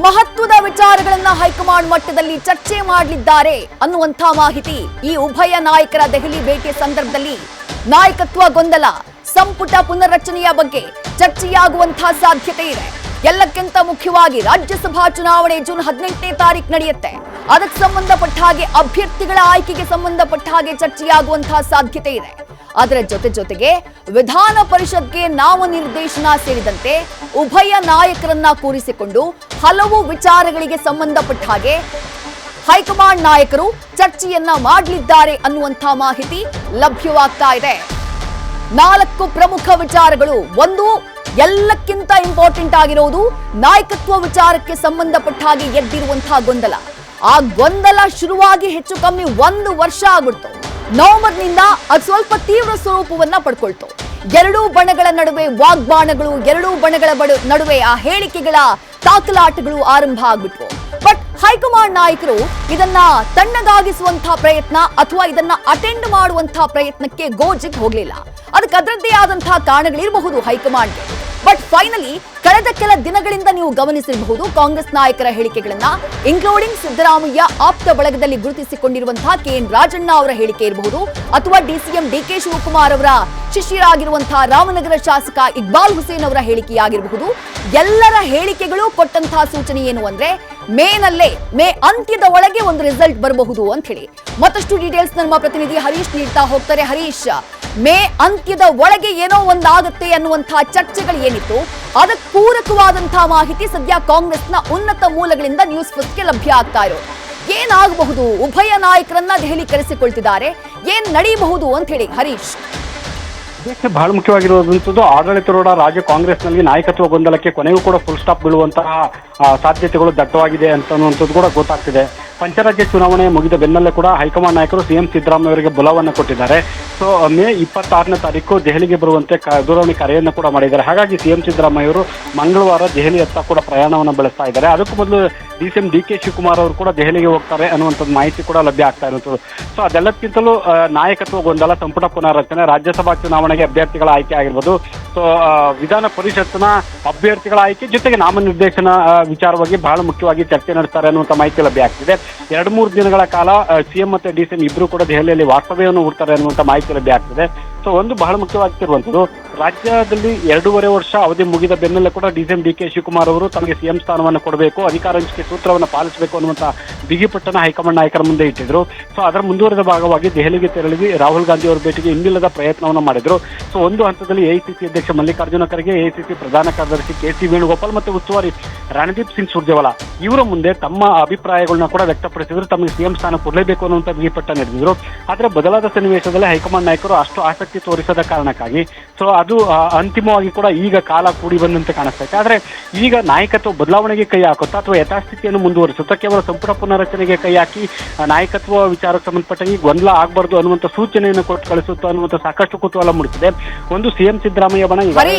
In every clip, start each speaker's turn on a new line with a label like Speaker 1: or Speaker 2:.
Speaker 1: ಮಹತ್ವದ ವಿಚಾರಗಳನ್ನ ಹೈಕಮಾಂಡ್ ಮಟ್ಟದಲ್ಲಿ ಚರ್ಚೆ ಮಾಡಲಿದ್ದಾರೆ ಅನ್ನುವಂಥ ಮಾಹಿತಿ. ಈ ಉಭಯ ನಾಯಕರ ದೆಹಲಿ ಭೇಟಿಯ ಸಂದರ್ಭದಲ್ಲಿ ನಾಯಕತ್ವ ಗೊಂದಲ, ಸಂಪುಟ ಪುನರ್ರಚನೆಯ ಬಗ್ಗೆ ಚರ್ಚೆಯಾಗುವಂತಹ ಸಾಧ್ಯತೆ ಇದೆ. ಎಲ್ಲಕ್ಕಿಂತ ಮುಖ್ಯವಾಗಿ ರಾಜ್ಯಸಭಾ ಚುನಾವಣೆ ಜೂನ್ 18ನೇ ತಾರೀಕು ನಡೆಯುತ್ತೆ. ಅದಕ್ಕೆ ಸಂಬಂಧಪಟ್ಟ ಹಾಗೆ ಅಭ್ಯರ್ಥಿಗಳ ಆಯ್ಕೆಗೆ ಸಂಬಂಧಪಟ್ಟ ಹಾಗೆ ಚರ್ಚೆಯಾಗುವಂತಹ ಸಾಧ್ಯತೆ ಇದೆ. ಅದರ ಜೊತೆಗೆ ವಿಧಾನ ಪರಿಷತ್ಗೆ ನಾಮನಿರ್ದೇಶನ ಸೇರಿದಂತೆ ಉಭಯ ನಾಯಕರನ್ನ ಕೂರಿಸಿಕೊಂಡು ಹಲವು ವಿಚಾರಗಳಿಗೆ ಸಂಬಂಧಪಟ್ಟ ಹಾಗೆ ಹೈಕಮಾಂಡ್ ನಾಯಕರು ಚರ್ಚೆಯನ್ನ ಮಾಡಲಿದ್ದಾರೆ ಅನ್ನುವಂಥ ಮಾಹಿತಿ ಲಭ್ಯವಾಗ್ತಾ ಇದೆ. 4 ಪ್ರಮುಖ ವಿಚಾರಗಳು. ಒಂದು, ಎಲ್ಲಕ್ಕಿಂತ ಇಂಪಾರ್ಟೆಂಟ್ ಆಗಿರೋದು ನಾಯಕತ್ವ ವಿಚಾರಕ್ಕೆ ಸಂಬಂಧಪಟ್ಟ ಹಾಗೆ ಎದ್ದಿರುವಂತಹ ಗೊಂದಲ. ಆ ಗೊಂದಲ ಶುರುವಾಗಿ ಹೆಚ್ಚು ಕಮ್ಮಿ 1 ವರ್ಷ ಆಗ್ಬಿಡ್ತು. ನವೆಂಬರ್ನಿಂದ ಅದು ಸ್ವಲ್ಪ ತೀವ್ರ ಸ್ವರೂಪವನ್ನ ಪಡ್ಕೊಳ್ತು. ಎರಡೂ ಬಣಗಳ ನಡುವೆ ವಾಗ್ಬಾಣಗಳು, ಎರಡೂ ಬಣಗಳ ನಡುವೆ ಆ ಹೇಳಿಕೆಗಳ ತಾಕಲಾಟಗಳು ಆರಂಭ ಆಗ್ಬಿಟ್ವು. ಬಟ್ ಹೈಕಮಾಂಡ್ ನಾಯಕರು ಇದನ್ನ ತಣ್ಣಗಾಗಿಸುವಂತಹ ಪ್ರಯತ್ನ ಅಥವಾ ಇದನ್ನ ಅಟೆಂಡ್ ಮಾಡುವಂತಹ ಪ್ರಯತ್ನಕ್ಕೆ ಗೋಜಿಗೆ ಹೋಗ್ಲಿಲ್ಲ. ಅದಕ್ಕೆ ಅದರದ್ದೇ ಆದಂತಹ ಕಾರಣಗಳಿರಬಹುದು ಹೈಕಮಾಂಡ್ಗೆ. ಬಟ್ ಫೈನಲಿ ಕಳೆದ ಕೆಲ ದಿನಗಳಿಂದ ನೀವು ಗಮನಿಸಿರಬಹುದು ಕಾಂಗ್ರೆಸ್ ನಾಯಕರ ಹೇಳಿಕೆಗಳನ್ನ, ಇನ್ಕ್ಲೂಡಿಂಗ್ ಸಿದ್ದರಾಮಯ್ಯ ಆಪ್ತ ಬಳಗದಲ್ಲಿ ಗುರುತಿಸಿಕೊಂಡಿರುವಂತಹ KN ರಾಜಣ್ಣ ಅವರ ಹೇಳಿಕೆ ಇರಬಹುದು, ಅಥವಾ DCM DK ಶಿವಕುಮಾರ್ ಅವರ ಶಿಷ್ಯರಾಗಿರುವಂತಹ ರಾಮನಗರ ಶಾಸಕ ಇಕ್ಬಾಲ್ ಹುಸೇನ್ ಅವರ ಹೇಳಿಕೆಯಾಗಿರಬಹುದು. ಎಲ್ಲರ ಹೇಳಿಕೆಗಳು ಕೊಟ್ಟಂತಹ ಸೂಚನೆ ಏನು ಅಂದ್ರೆ ಮೇ ಅಂತ್ಯದ ಒಳಗೆ ಒಂದು ರಿಸಲ್ಟ್ ಬರಬಹುದು ಅಂತ ಹೇಳಿ. ಮತ್ತಷ್ಟು ಡೀಟೇಲ್ಸ್ ನಮ್ಮ ಪ್ರತಿನಿಧಿ ಹರೀಶ್ ನೀಡ್ತಾ ಹೋಗ್ತಾರೆ. ಹರೀಶ್, ಮೇ ಅಂತ್ಯದ ಒಳಗೆ ಏನೋ ಒಂದಾಗುತ್ತೆ ಅನ್ನುವಂತಹ ಚರ್ಚೆಗಳು ಏನಿತ್ತು, ಅದಕ್ಕೆ ಪೂರಕವಾದಂತಹ ಮಾಹಿತಿ ಸದ್ಯ ಕಾಂಗ್ರೆಸ್ನ ಉನ್ನತ ಮೂಲಗಳಿಂದ ನ್ಯೂಸ್ ಫಸ್ಟ್ಗೆ ಲಭ್ಯ ಆಗ್ತಾ ಇರೋದು. ಏನಾಗಬಹುದು? ಉಭಯ ನಾಯಕರನ್ನ ದೆಹಲಿ ಕರೆಸಿಕೊಳ್ತಿದ್ದಾರೆ, ಏನ್ ನಡೆಯಬಹುದು ಅಂತ ಹೇಳಿ ಹರೀಶ್?
Speaker 2: ಇದಕ್ಕೆ ಬಹಳ ಮುಖ್ಯವಾಗಿರುವಂತದ್ದು ಆಡಳಿತಾರೂಢ ರಾಜ್ಯ ಕಾಂಗ್ರೆಸ್ನಲ್ಲಿ ನಾಯಕತ್ವ ಗೊಂದಲಕ್ಕೆ ಕೊನೆಗೂ ಕೂಡ ಫುಲ್ ಸ್ಟಾಪ್ ಬೀಳುವಂತಹ ಸಾಧ್ಯತೆಗಳು ದಟ್ಟವಾಗಿದೆ ಅಂತನ್ನುವಂಥದ್ದು ಕೂಡ ಗೊತ್ತಾಗ್ತಿದೆ. ಪಂಚರಾಜ್ಯ ಚುನಾವಣೆ ಮುಗಿದ ಬೆನ್ನಲ್ಲೇ ಕೂಡ ಹೈಕಮಾಂಡ್ ನಾಯಕರು CM ಸಿದ್ದರಾಮಯ್ಯ ಅವರಿಗೆ ಬಲವನ್ನು ಕೊಟ್ಟಿದ್ದಾರೆ. ಸೊ ಮೇ 26ನೇ ತಾರೀಕು ದೆಹಲಿಗೆ ಬರುವಂತೆ ದೂರವಾಣಿ ಕರೆಯನ್ನು ಕೂಡ ಮಾಡಿದ್ದಾರೆ. ಹಾಗಾಗಿ CM ಸಿದ್ದರಾಮಯ್ಯ ಅವರು ಮಂಗಳವಾರ ದೆಹಲಿಯತ್ತ ಕೂಡ ಪ್ರಯಾಣವನ್ನು ಬೆಳೆಸ್ತಾ ಇದ್ದಾರೆ. ಅದಕ್ಕೂ ಮೊದಲು DCM DK ಶಿವಕುಮಾರ್ ಅವರು ಕೂಡ ದೆಹಲಿಗೆ ಹೋಗ್ತಾರೆ ಅನ್ನುವಂಥದ್ದು ಮಾಹಿತಿ ಕೂಡ ಲಭ್ಯ ಆಗ್ತಾ ಇರುವಂಥದ್ದು. ಸೊ ಅದೆಲ್ಲಕ್ಕಿಂತಲೂ ನಾಯಕತ್ವ ಗೊಂದಲ, ಸಂಪುಟ ಪುನರ್ರಚನೆ, ರಾಜ್ಯಸಭಾ ಚುನಾವಣೆಗೆ ಅಭ್ಯರ್ಥಿಗಳ ಆಯ್ಕೆ ಆಗಿರ್ಬೋದು, ಸೊ ವಿಧಾನ ಪರಿಷತ್ನ ಅಭ್ಯರ್ಥಿಗಳ ಆಯ್ಕೆ ಜೊತೆಗೆ ನಾಮನಿರ್ದೇಶನ ವಿಚಾರವಾಗಿ ಬಹಳ ಮುಖ್ಯವಾಗಿ ಚರ್ಚೆ ನಡೆಸ್ತಾರೆ ಅನ್ನುವಂಥ ಮಾಹಿತಿ ಲಭ್ಯ ಆಗ್ತಿದೆ. 2-3 ದಿನಗಳ ಕಾಲ CM ಮತ್ತೆ DCM ಇಬ್ಬರು ಕೂಡ ದೆಹಲಿಯಲ್ಲಿ ವಾಸ್ತವ್ಯವನ್ನು ಹೂಡ್ತಾರೆ ಅನ್ನುವಂಥ ಮಾಹಿತಿ ಲಭ್ಯ ಆಗ್ತಿದೆ. ಸೊ ಒಂದು ಬಹಳ ಮುಖ್ಯವಾಗಿರುವಂಥದ್ದು, ರಾಜ್ಯದಲ್ಲಿ 2.5 ವರ್ಷ ಅವಧಿ ಮುಗಿದ ಬೆನ್ನಲ್ಲೇ ಕೂಡ DCM DK ಶಿವಕುಮಾರ್ ಅವರು ತಮಗೆ CM ಸ್ಥಾನವನ್ನು ಕೊಡಬೇಕು, ಅಧಿಕಾರ ಹಂಚಿಕೆ ಸೂತ್ರವನ್ನು ಪಾಲಿಸಬೇಕು ಅನ್ನುವಂಥ ಬಿಗಿಪಟ್ಟನ ಹೈಕಮಾಂಡ್ ನಾಯಕರ ಮುಂದೆ ಇಟ್ಟಿದ್ರು. ಸೊ ಅದರ ಮುಂದುವರೆದ ಭಾಗವಾಗಿ ದೆಹಲಿಗೆ ತೆರಳಿ ರಾಹುಲ್ ಗಾಂಧಿ ಅವರ ಭೇಟಿಗೆ ಇನ್ನಿಲ್ಲದ ಪ್ರಯತ್ನವನ್ನು ಮಾಡಿದ್ರು. ಸೊ ಒಂದು ಹಂತದಲ್ಲಿ AICC ಅಧ್ಯಕ್ಷ ಮಲ್ಲಿಕಾರ್ಜುನ ಖರ್ಗೆ, AICC ಪ್ರಧಾನ ಕಾರ್ಯದರ್ಶಿ KC ವೇಣುಗೋಪಾಲ್ ಮತ್ತು ಉಸ್ತುವಾರಿ ರಣದೀಪ್ ಸಿಂಗ್ ಸುರ್ಜೇವಾಲಾ ಇವರ ಮುಂದೆ ತಮ್ಮ ಅಭಿಪ್ರಾಯಗಳನ್ನ ಕೂಡ ವ್ಯಕ್ತಪಡಿಸಿದ್ರು. ತಮಗೆ CM ಸ್ಥಾನ ಕೊಡಲೇಬೇಕು ಅನ್ನುವಂಥ ಬಿಗಿಪಟ್ಟ ನಡೆದಿದ್ರು. ಆದರೆ ಬದಲಾದ ಸನ್ನಿವೇಶದಲ್ಲಿ ಹೈಕಮಾಂಡ್ ನಾಯಕರು ಅಷ್ಟು ಆಸಕ್ತಿ ತೋರಿಸದ ಕಾರಣಕ್ಕಾಗಿ ಸೊ ಅದು ಅಂತಿಮವಾಗಿ ಕೂಡ ಈಗ ಕಾಲ ಕೂಡಿ ಬಂದಂತೆ ಕಾಣಿಸ್ತೈತೆ. ಆದರೆ ಈಗ ನಾಯಕತ್ವ ಬದಲಾವಣೆಗೆ ಕೈ ಹಾಕುತ್ತಾ ಅಥವಾ ಯಥಾಸ್ಥಿತಿಯನ್ನು ಮುಂದುವರಿಸುತ್ತಾ ಕೇವಲ ಸಂಪುಟ ಪುನರ್ರಚನೆಗೆ ಕೈ ಹಾಕಿ ನಾಯಕತ್ವ ವಿಚಾರಕ್ಕೆ ಸಂಬಂಧಪಟ್ಟಾಗಿ ಗೊಂದಲ ಆಗಬಾರ್ದು ಅನ್ನುವಂಥ ಸೂಚನೆಯನ್ನು ಕೊಟ್ಟು ಕಳಿಸುತ್ತಾ ಅನ್ನುವಂಥ ಸಾಕಷ್ಟು ಕುತೂಹಲ ಮೂಡಿಸಿದೆ. ಒಂದು CM ಸಿದ್ದರಾಮಯ್ಯ ಬಣ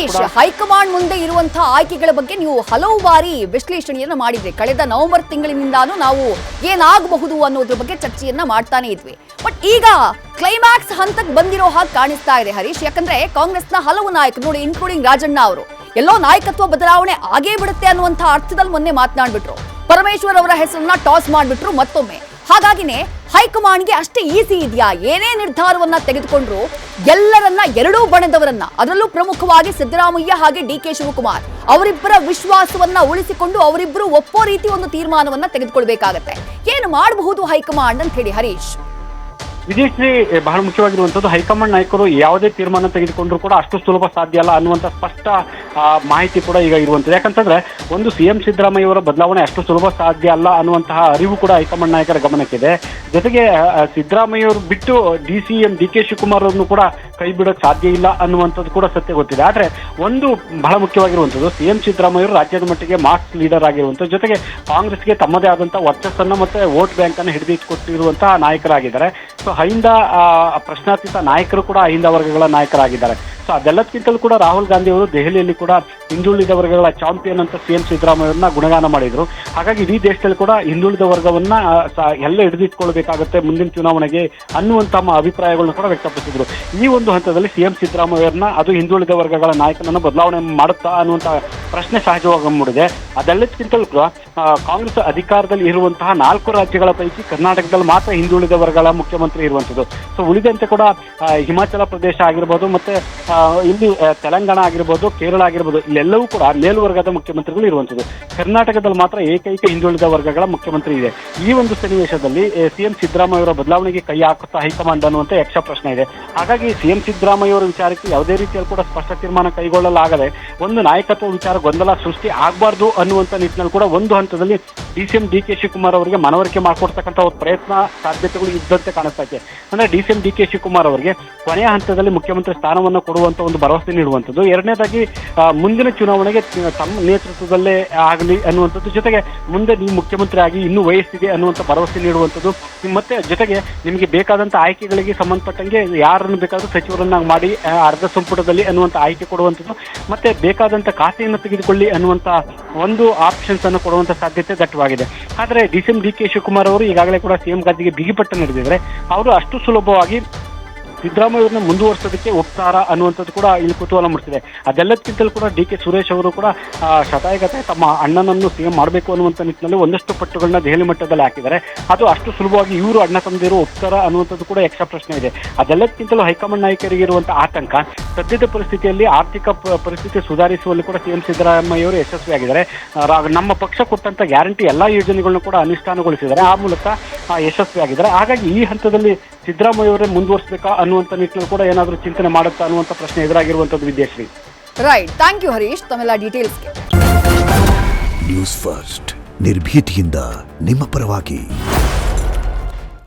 Speaker 1: ಹೈಕಮಾಂಡ್ ಮುಂದೆ ಇರುವಂತಹ ಆಯ್ಕೆಗಳ ಬಗ್ಗೆ ನೀವು ಹಲವು ಬಾರಿ ವಿಶ್ಲೇಷಣೆಯನ್ನ ಮಾಡಿದ್ರಿ. ಕಳೆದ ನವೆಂಬರ್ ತಿಂಗಳಿನಿಂದಾನು ನಾವು ಏನಾಗಬಹುದು ಅನ್ನೋದ್ರ ಬಗ್ಗೆ ಚರ್ಚೆಯನ್ನ ಮಾಡ್ತಾನೆ ಇದ್ವಿ. ಬಟ್ ಈಗ ಕ್ಲೈಮ್ಯಾಕ್ಸ್ ಹಂತಕ್ಕೆ ಬಂದಿರೋ ಹಾಗೆ ಕಾಣಿಸ್ತಾ ಇದೆ ಹರೀಶ್. ಯಾಕಂದ್ರೆ ಕಾಂಗ್ರೆಸ್ನ ಹಲವು ನಾಯಕರು ನೋಡಿ, ಇನ್ಕ್ಲೂಡಿಂಗ್ ರಾಜಣ್ಣ ಅವರು, ಎಲ್ಲೋ ನಾಯಕತ್ವ ಬದಲಾವಣೆ ಆಗೇ ಬಿಡುತ್ತೆ ಅನ್ನುವಂಥ ಅರ್ಥದಲ್ಲಿ ಮೊನ್ನೆ ಮಾತನಾಡ್ಬಿಟ್ರು. ಪರಮೇಶ್ವರ್ ಅವರ ಹೆಸರನ್ನ ಟಾಸ್ ಮಾಡ್ಬಿಟ್ರು ಮತ್ತೊಮ್ಮೆ. ಹಾಗಾಗಿನೇ ಹೈಕಮಾಂಡ್ಗೆ ಅಷ್ಟೇ ಈಸಿ ಇದೆಯಾ? ಏನೇ ನಿರ್ಧಾರವನ್ನ ತೆಗೆದುಕೊಂಡ್ರು ಎಲ್ಲರನ್ನ, ಎರಡೂ ಬಣದವರನ್ನ, ಅದರಲ್ಲೂ ಪ್ರಮುಖವಾಗಿ ಸಿದ್ದರಾಮಯ್ಯ ಹಾಗೆ DK ಶಿವಕುಮಾರ್ ಅವರಿಬ್ಬರ ವಿಶ್ವಾಸವನ್ನ ಉಳಿಸಿಕೊಂಡು ಅವರಿಬ್ಬರು ಒಪ್ಪೋ ರೀತಿ ಒಂದು ತೀರ್ಮಾನವನ್ನ ತೆಗೆದುಕೊಳ್ಬೇಕಾಗತ್ತೆ. ಏನು ಮಾಡಬಹುದು ಹೈಕಮಾಂಡ್ ಅಂತ ಹೇಳಿ ಹರೀಶ್?
Speaker 2: ವಿದೇಶಿ ಬಹಳ ಮುಖ್ಯವಾಗಿರುವಂಥದ್ದು, ಹೈಕಮಾಂಡ್ ನಾಯಕರು ಯಾವುದೇ ತೀರ್ಮಾನ ತೆಗೆದುಕೊಂಡ್ರು ಕೂಡ ಅಷ್ಟು ಸುಲಭ ಸಾಧ್ಯ ಅಲ್ಲ ಅನ್ನುವಂಥ ಸ್ಪಷ್ಟ ಮಾಹಿತಿ ಕೂಡ ಈಗ ಇರುವಂಥದ್ದು. ಯಾಕಂತಂದ್ರೆ ಒಂದು CM ಸಿದ್ದರಾಮಯ್ಯ ಅವರ ಬದಲಾವಣೆ ಅಷ್ಟು ಸುಲಭ ಸಾಧ್ಯ ಅಲ್ಲ ಅನ್ನುವಂತಹ ಅರಿವು ಕೂಡ ಹೈಕಮಾಂಡ್ ನಾಯಕರ ಗಮನಕ್ಕಿದೆ. ಜೊತೆಗೆ ಸಿದ್ದರಾಮಯ್ಯ ಅವರು ಬಿಟ್ಟು DCM DK ಶಿವಕುಮಾರ್ ಅವರನ್ನು ಕೂಡ ಕೈ ಬಿಡೋಕೆ ಸಾಧ್ಯ ಇಲ್ಲ ಅನ್ನುವಂಥದ್ದು ಕೂಡ ಸತ್ಯ ಗೊತ್ತಿದೆ. ಆದರೆ ಒಂದು ಬಹಳ ಮುಖ್ಯವಾಗಿರುವಂಥದ್ದು, CM ಸಿದ್ದರಾಮಯ್ಯ ಅವರು ರಾಜ್ಯದ ಮಟ್ಟಿಗೆ ಮಾಸ್ ಲೀಡರ್ ಆಗಿರುವಂಥದ್ದು, ಜೊತೆಗೆ ಕಾಂಗ್ರೆಸ್ಗೆ ತಮ್ಮದೇ ಆದಂಥ ವರ್ಚಸ್ಸನ್ನು ಮತ್ತೆ ವೋಟ್ ಬ್ಯಾಂಕ್ ಅನ್ನು ಹಿಡಿದಿಟ್ಟುಕೊಟ್ಟಿರುವಂತಹ ನಾಯಕರಾಗಿದ್ದಾರೆ. ಸೊ ಅಹಿಂದ ಪ್ರಶ್ನಾತೀತ ನಾಯಕರು ಕೂಡ ಅಹಿಂದ ವರ್ಗಗಳ ನಾಯಕರಾಗಿದ್ದಾರೆ. ಸೊ ಅದೆಲ್ಲಕ್ಕಿಂತಲೂ ಕೂಡ ರಾಹುಲ್ ಗಾಂಧಿ ಅವರು ದೆಹಲಿಯಲ್ಲಿ ಕೂಡ ಹಿಂದುಳಿದ ವರ್ಗಗಳ ಚಾಂಪಿಯನ್ ಅಂತ CM ಸಿದ್ದರಾಮಯ್ಯವ್ರನ್ನ ಗುಣಗಾನ ಮಾಡಿದ್ರು. ಹಾಗಾಗಿ ಇಡೀ ದೇಶದಲ್ಲಿ ಕೂಡ ಹಿಂದುಳಿದ ವರ್ಗವನ್ನ ಎಲ್ಲ ಹಿಡಿದಿಟ್ಕೊಳ್ಬೇಕಾಗುತ್ತೆ ಮುಂದಿನ ಚುನಾವಣೆಗೆ ಅನ್ನುವಂತ ಅಭಿಪ್ರಾಯಗಳನ್ನು ಕೂಡ ವ್ಯಕ್ತಪಡಿಸಿದ್ರು. ಈ ಒಂದು ಹಂತದಲ್ಲಿ CM ಸಿದ್ದರಾಮಯ್ಯವ್ರನ್ನ ಅದು ಹಿಂದುಳಿದ ವರ್ಗಗಳ ನಾಯಕನನ್ನು ಬದಲಾವಣೆ ಮಾಡುತ್ತಾ ಅನ್ನುವಂತ ಪ್ರಶ್ನೆ ಸಹಜವಾಗಿ ಮೂಡಿದೆ. ಅದೆಲ್ಲಕ್ಕಿಂತಲೂ ಕೂಡ ಕಾಂಗ್ರೆಸ್ ಅಧಿಕಾರದಲ್ಲಿ ಇರುವಂತಹ 4 ರಾಜ್ಯಗಳ ಪೈಕಿ ಕರ್ನಾಟಕದಲ್ಲಿ ಮಾತ್ರ ಹಿಂದುಳಿದ ವರ್ಗಗಳ ಮುಖ್ಯಮಂತ್ರಿ ಇರುವಂಥದ್ದು. ಸೊ ಉಳಿದಂತೆ ಕೂಡ ಹಿಮಾಚಲ ಪ್ರದೇಶ ಆಗಿರ್ಬೋದು, ಮತ್ತೆ ಇಲ್ಲಿ ತೆಲಂಗಾಣ ಆಗಿರ್ಬೋದು, ಕೇರಳ ಆಗಿರ್ಬೋದು, ಇಲ್ಲೆಲ್ಲವೂ ಕೂಡ ಮೇಲ್ವರ್ಗದ ಮುಖ್ಯಮಂತ್ರಿಗಳು ಇರುವಂಥದ್ದು. ಕರ್ನಾಟಕದಲ್ಲಿ ಮಾತ್ರ ಏಕೈಕ ಹಿಂದುಳಿದ ವರ್ಗಗಳ ಮುಖ್ಯಮಂತ್ರಿ ಇದೆ. ಈ ಒಂದು ಸನ್ನಿವೇಶದಲ್ಲಿ CM ಸಿದ್ದರಾಮಯ್ಯ ಅವರ ಬದಲಾವಣೆಗೆ ಕೈ ಹಾಕುತ್ತಾ ಹೈಕಮಾಂಡ್ ಅನ್ನುವಂಥ ಯಕ್ಷ ಪ್ರಶ್ನೆ ಇದೆ. ಹಾಗಾಗಿ CM ಸಿದ್ದರಾಮಯ್ಯ ಅವರ ವಿಚಾರಕ್ಕೆ ಯಾವುದೇ ರೀತಿಯಲ್ಲಿ ಕೂಡ ಸ್ಪಷ್ಟ ತೀರ್ಮಾನ ಕೈಗೊಳ್ಳಲಾಗದೆ ಒಂದು ನಾಯಕತ್ವ ವಿಚಾರ ಗೊಂದಲ ಸೃಷ್ಟಿ ಆಗಬಾರ್ದು ಅನ್ನುವಂಥ ನಿಟ್ಟಿನಲ್ಲಿ ಕೂಡ ಒಂದು ಹಂತದಲ್ಲಿ DCM DK ಶಿವಕುಮಾರ್ ಅವರಿಗೆ ಮನವರಿಕೆ ಮಾಡಿಕೊಡ್ತಕ್ಕಂಥ ಒಂದು ಪ್ರಯತ್ನ ಸಾಧ್ಯತೆಗಳು ಇದ್ದಂತೆ ಕಾಣಿಸ್ತಾ ಇದೆ. ಅಂದ್ರೆ DCM DK ಶಿವಕುಮಾರ್ ಅವರಿಗೆ ಕೊನೆಯ ಹಂತದಲ್ಲಿ ಮುಖ್ಯಮಂತ್ರಿ ಸ್ಥಾನವನ್ನು ಕೊಡುವಂತ ಒಂದು ಭರವಸೆ ನೀಡುವಂಥದ್ದು. ಎರಡನೇದಾಗಿ ಮುಂದಿನ ಚುನಾವಣೆಗೆ ತಮ್ಮ ನೇತೃತ್ವದಲ್ಲೇ ಆಗಲಿ ಅನ್ನುವಂಥದ್ದು, ಜೊತೆಗೆ ಮುಂದೆ ನೀವು ಮುಖ್ಯಮಂತ್ರಿ ಆಗಿ ಇನ್ನೂ ವಯಸ್ಸಿದೆ ಅನ್ನುವಂಥ ಭರವಸೆ ನೀಡುವಂಥದ್ದು, ಮತ್ತೆ ಜೊತೆಗೆ ನಿಮಗೆ ಬೇಕಾದಂಥ ಆಯ್ಕೆಗಳಿಗೆ ಸಂಬಂಧಪಟ್ಟಂಗೆ ಯಾರನ್ನು ಬೇಕಾದ್ರೂ ಸಚಿವರನ್ನಾಗಿ ಮಾಡಿ ಅರ್ಧ ಸಂಪುಟದಲ್ಲಿ ಅನ್ನುವಂಥ ಆಯ್ಕೆ ಕೊಡುವಂಥದ್ದು, ಮತ್ತೆ ಬೇಕಾದಂಥ ಖಾತೆಯನ್ನು ತೆಗೆದುಕೊಳ್ಳಿ ಅನ್ನುವಂಥ ಒಂದು ಆಪ್ಷನ್ಸ್ ಅನ್ನು ಕೊಡುವಂಥ ಸಾಧ್ಯತೆ ದಟ್ಟವಾಗಿದೆ. ಆದರೆ DCM DK ಶಿವಕುಮಾರ್ ಅವರು ಈಗಾಗಲೇ ಕೂಡ CM ಗಾದಿಗೆ ಬಿಗಿಪಟ್ಟು ನಡೆದಿದ್ದಾರೆ. ಅವರು ಅಷ್ಟು ಸುಲಭವಾಗಿ ಸಿದ್ದರಾಮಯ್ಯವ್ರನ್ನ ಮುಂದುವರಿಸೋದಕ್ಕೆ ಒಪ್ತಾರ ಅನ್ನುವಂಥದ್ದು ಕೂಡ ಇಲ್ಲಿ ಕುತೂಹಲ ಮೂಡಿಸಿದೆ. ಅದೆಲ್ಲಕ್ಕಿಂತಲೂ ಕೂಡ DK ಸುರೇಶ್ ಅವರು ಕೂಡ ಶತಾಯಗತೆ ತಮ್ಮ ಅಣ್ಣನನ್ನು CM ಮಾಡಬೇಕು ಅನ್ನುವಂಥ ನಿಟ್ಟಿನಲ್ಲಿ ಒಂದಷ್ಟು ಪಟ್ಟುಗಳನ್ನ ದೆಹಲಿ ಮಟ್ಟದಲ್ಲಿ ಹಾಕಿದ್ದಾರೆ. ಅದು ಅಷ್ಟು ಸುಲಭವಾಗಿ ಇವರು ಅಣ್ಣ ತಮ್ಮದಿರು ಒಪ್ತಾರ ಅನ್ನುವಂಥದ್ದು ಕೂಡ ಯಕ್ಷ ಪ್ರಶ್ನೆ ಇದೆ. ಅದೆಲ್ಲಕ್ಕಿಂತಲೂ ಹೈಕಮಾಂಡ್ ನಾಯಕರಿಗೆ ಇರುವಂಥ ಆತಂಕ ಸದ್ಯದ ಪರಿಸ್ಥಿತಿಯಲ್ಲಿ ಆರ್ಥಿಕ ಪರಿಸ್ಥಿತಿ ಸುಧಾರಿಸುವಲ್ಲಿ ಕೂಡ CM ಸಿದ್ದರಾಮಯ್ಯ ಅವರು ಯಶಸ್ವಿಯಾಗಿದ್ದಾರೆ. ನಮ್ಮ ಪಕ್ಷ ಕೊಟ್ಟಂತ ಗ್ಯಾರಂಟಿ ಎಲ್ಲಾ ಯೋಜನೆಗಳನ್ನು ಕೂಡ ಅನುಷ್ಠಾನಗೊಳಿಸಿದ್ದಾರೆ, ಆ ಮೂಲಕ ಯಶಸ್ವಿಯಾಗಿದ್ದಾರೆ. ಹಾಗಾಗಿ ಈ ಹಂತದಲ್ಲಿ ಸಿದ್ದರಾಮಯ್ಯ ಅವರೇ ಮುಂದುವರಿಸಬೇಕಾ ಅನ್ನುವಂಥ ನಿಟ್ಟಿನಲ್ಲಿ ಕೂಡ ಏನಾದರೂ ಚಿಂತನೆ ಮಾಡುತ್ತಾ ಅನ್ನುವಂಥ ಪ್ರಶ್ನೆ ಎದುರಾಗಿರುವಂಥದ್ದು Vidyashree.
Speaker 1: Right, thank you Harish ತಮ್ಮೆಲ್ಲ ಡೀಟೇಲ್ಸ್ಗೆ.
Speaker 3: ನ್ಯೂಸ್ ಫಸ್ಟ್ ನಿರ್ಭೀತಿಯಿಂದ ನಿಮ್ಮ ಪರವಾಗಿ.